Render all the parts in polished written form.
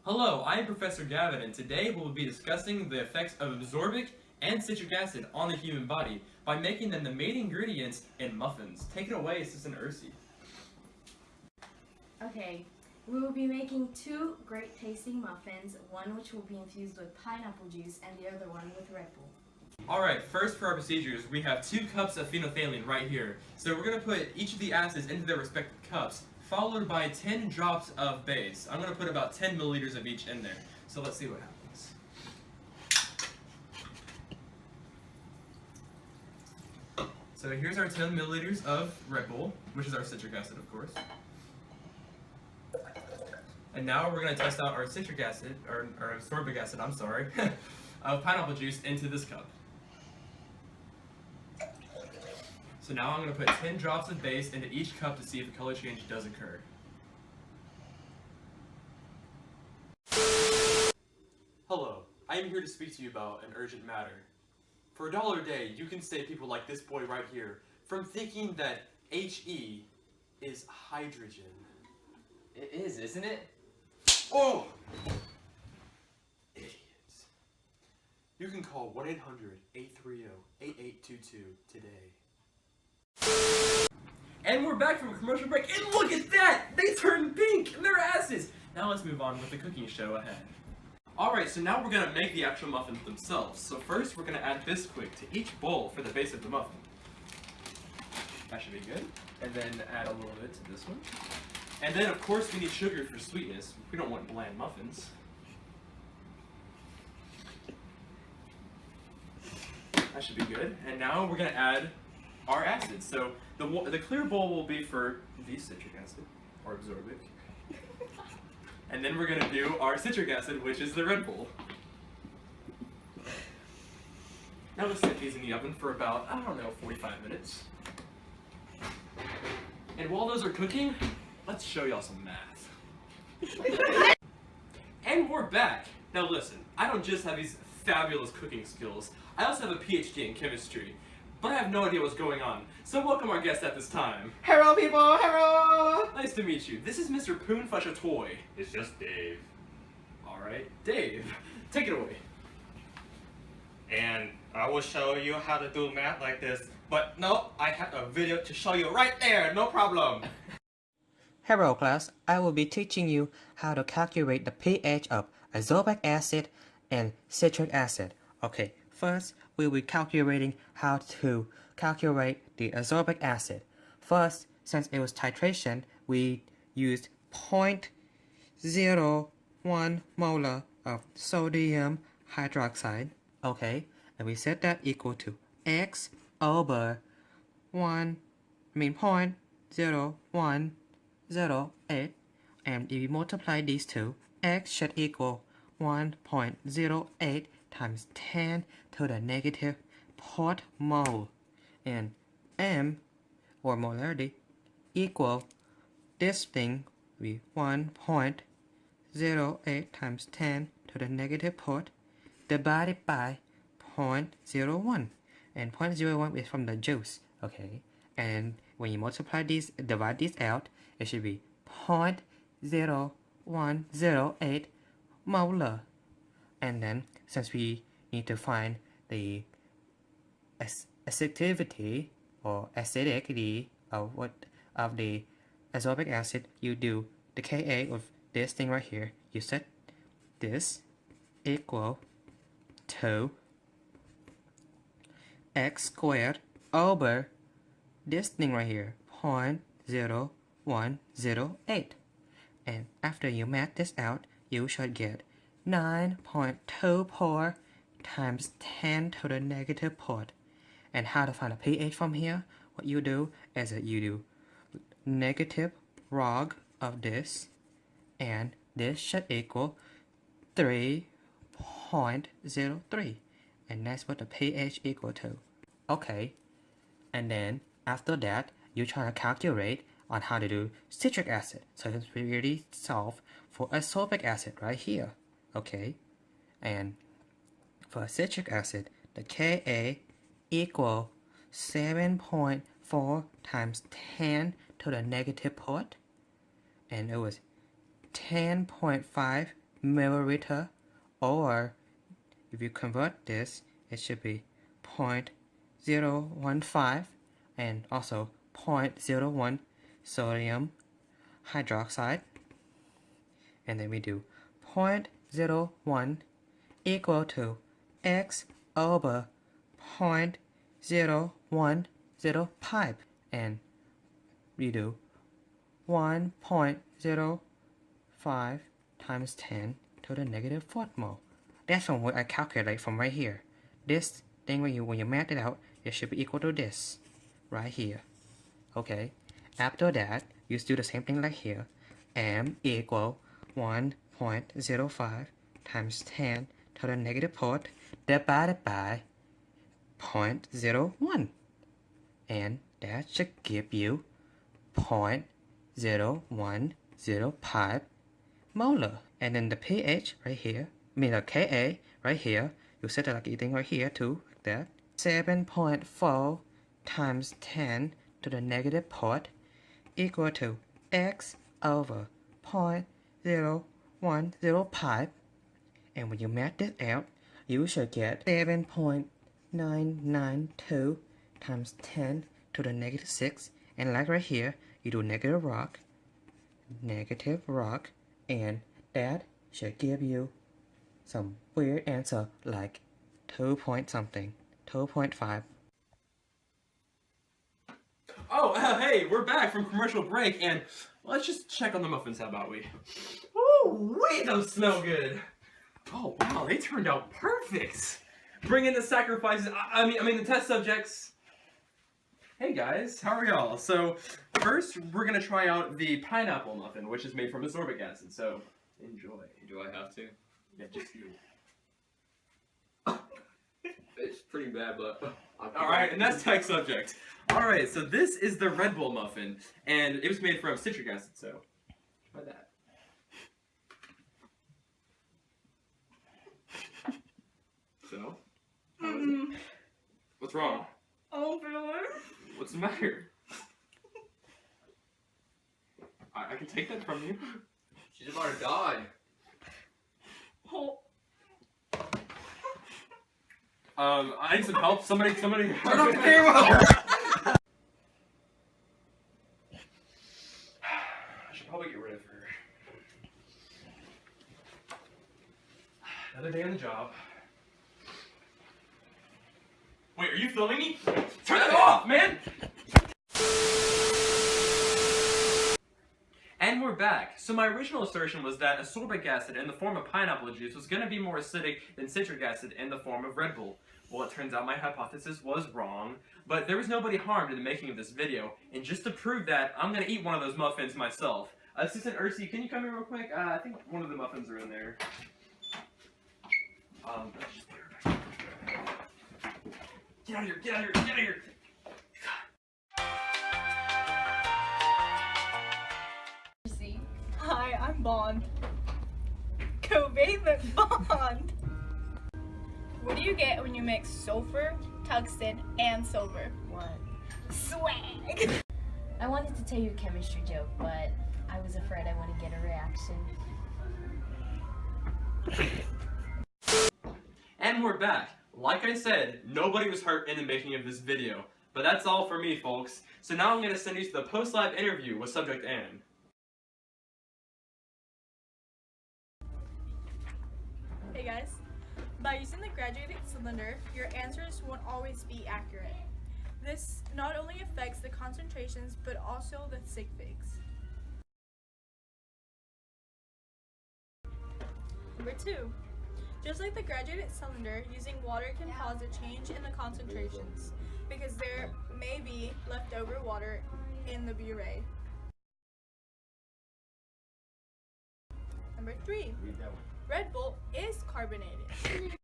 Hello, I am Professor Gavyn, and today we will be discussing the effects of absorbic and citric acid on the human body by making them the main ingredients in muffins. Take it away, Assistant Ercy. Okay, we will be making two great tasting muffins, one which will be infused with pineapple juice and the other one with Red Bull. Alright, first for our procedures, we have 2 cups of phenolphthalein right here. So we're going to put each of the acids into their respective cups, followed by 10 drops of base. I'm going to put about 10 milliliters of each in there. So let's see what happens. So here's our 10 milliliters of Red Bull, which is our citric acid, of course. And now we're going to test out our citric acid, or ascorbic acid, I'm sorry, of pineapple juice into this cup. So now I'm going to put 10 drops of base into each cup to see if a color change does occur. Hello, I am here to speak to you about an urgent matter. For $1 a day, you can save people like this boy right here from thinking that He is hydrogen. It is, isn't it? Oh! Idiots. You can call 1-800-830-8822 today. And we're back from a commercial break, and look at that! They turned pink, and they're asses! Now let's move on with the cooking show ahead. Alright, so now we're going to make the actual muffins themselves. So first we're going to add Bisquick to each bowl for the base of the muffin. That should be good. And then add a little bit to this one. And then of course we need sugar for sweetness. We don't want bland muffins. That should be good. And now we're going to add our acids. So the clear bowl will be for the citric acid, or absorbic. And then we're going to do our citric acid, which is the Red Bull. Now let's set these in the oven for about, 45 minutes. And while those are cooking, let's show y'all some math. And we're back! Now listen, I don't just have these fabulous cooking skills, I also have a PhD in chemistry. But I have no idea what's going on. So welcome our guest at this time. Hello, people! Hello! Nice to meet you. This is Mr. Poon Fusha Toy. It's just Dave. Alright, Dave, take it away. And I will show you how to do math like this. But no, I have a video to show you right there, no problem. Hello class, I will be teaching you how to calculate the pH of ascorbic acid and citric acid. Okay, first we will be calculating how to calculate the ascorbic acid. First, since it was titration, we used 0.01 molar of sodium hydroxide. Okay, and we set that equal to X over 0.0108, and if you multiply these two, X should equal 1.08 times 10 to the negative part mole, and M, or molarity, equal this thing with 1.08 times 10 to the negative part divided by 0.01, and 0.01 is from the juice. Okay, and when you multiply these, divide these out, it should be 0.0108 molar. And then since we need to find the acidity or acidity of the ascorbic acid, you do the Ka of this thing right here. You set this equal to X squared over this thing right here, 0.0108. And after you math this out, you should get 9.24 times 10 to the negative part. And how to find a pH from here? What you do is that you do negative log of this, and this should equal 3.03, and that's what the pH equal to. Okay, and then after that, you try to calculate on how to do citric acid. So it's really solve for ascorbic acid right here. Okay, and for citric acid, the Ka equal 7.4 times 10 to the negative part, and it was 10.5 milliliter, or if you convert this, it should be 0.015 and also 0.01 sodium hydroxide. And then we do 0.01 equal to x over 0.010 pipe, and we do 1.05 times 10 to the negative 4th mole. That's from what I calculate from right here. This thing when you math it out, it should be equal to this right here. Okay. After that, you do the same thing like here. M equal 1.05 times 10 to the negative 4th divided by 0.01, and that should give you 0.010 molar. And then the pH right here, the Ka right here, you set it like anything right here too, like that. 7.4 times 10 to the negative 4th equal to x over 0.010. And when you math this out, you should get 7.992 times 10 to the negative 6. And like right here, you do negative rock, and that should give you some weird answer like 2 point something, 2.5. Oh, hey, we're back from commercial break, and let's just check on the muffins, how about we? Ooh, wait, those smell good. Oh, wow, they turned out perfect. Bring in the sacrifices, I mean the test subjects. Hey guys, how are y'all? So, first, we're gonna try out the pineapple muffin, which is made from ascorbic acid, so enjoy. Do I have to? Yeah, just you. It's pretty bad, but... Alright, and that's tech subject. Alright, so this is the Red Bull muffin, and it was made from citric acid, so try that. So, how is it? What's wrong? I don't feel it. What's the matter? I can take that from you. She's about to die. Oh. I need some help. Somebody. Turn off the camera! I should probably get rid of her. Another day on the job. Wait, are you filming me? Turn it off, man! And we're back. So my original assertion was that ascorbic acid in the form of pineapple juice was going to be more acidic than citric acid in the form of Red Bull. Well, it turns out my hypothesis was wrong, but there was nobody harmed in the making of this video, and just to prove that, I'm going to eat one of those muffins myself. Assistant Ercy, can you come here real quick? I think one of the muffins are in there. Let's just put her back. Get out of here, get out of here, get out of here! Hi, I'm Bond. Go bathe it, Bond! What do you get when you mix sulfur, tungsten, and silver? What? Swag! I wanted to tell you a chemistry joke, but I was afraid I wouldn't get a reaction. And we're back. Like I said, nobody was hurt in the making of this video. But that's all for me, folks. So now I'm going to send you to the post-lab interview with subject Anne. Hey guys. By using the graduated cylinder, your answers won't always be accurate. This not only affects the concentrations, but also the sig figs. Number 2. Just like the graduated cylinder, using water can cause a change in the concentrations because there may be leftover water in the burette. Number 3. Red Bull is carbonated.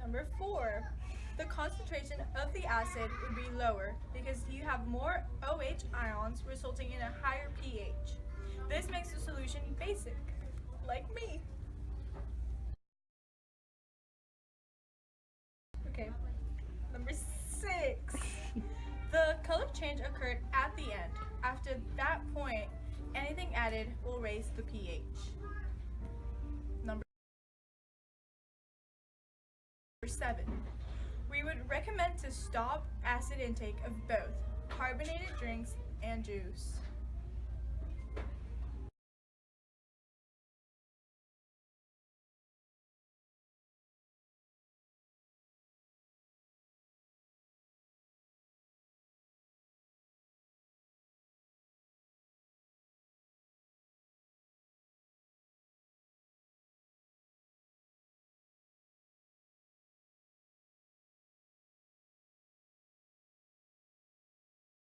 Number 4. The concentration of the acid would be lower because you have more OH ions resulting in a higher pH. This makes the solution basic, like me. Okay, number 6. The color change occurred at the end. After that point, Anything added will raise the pH. Number 7. We would recommend to stop acid intake of both carbonated drinks and juice.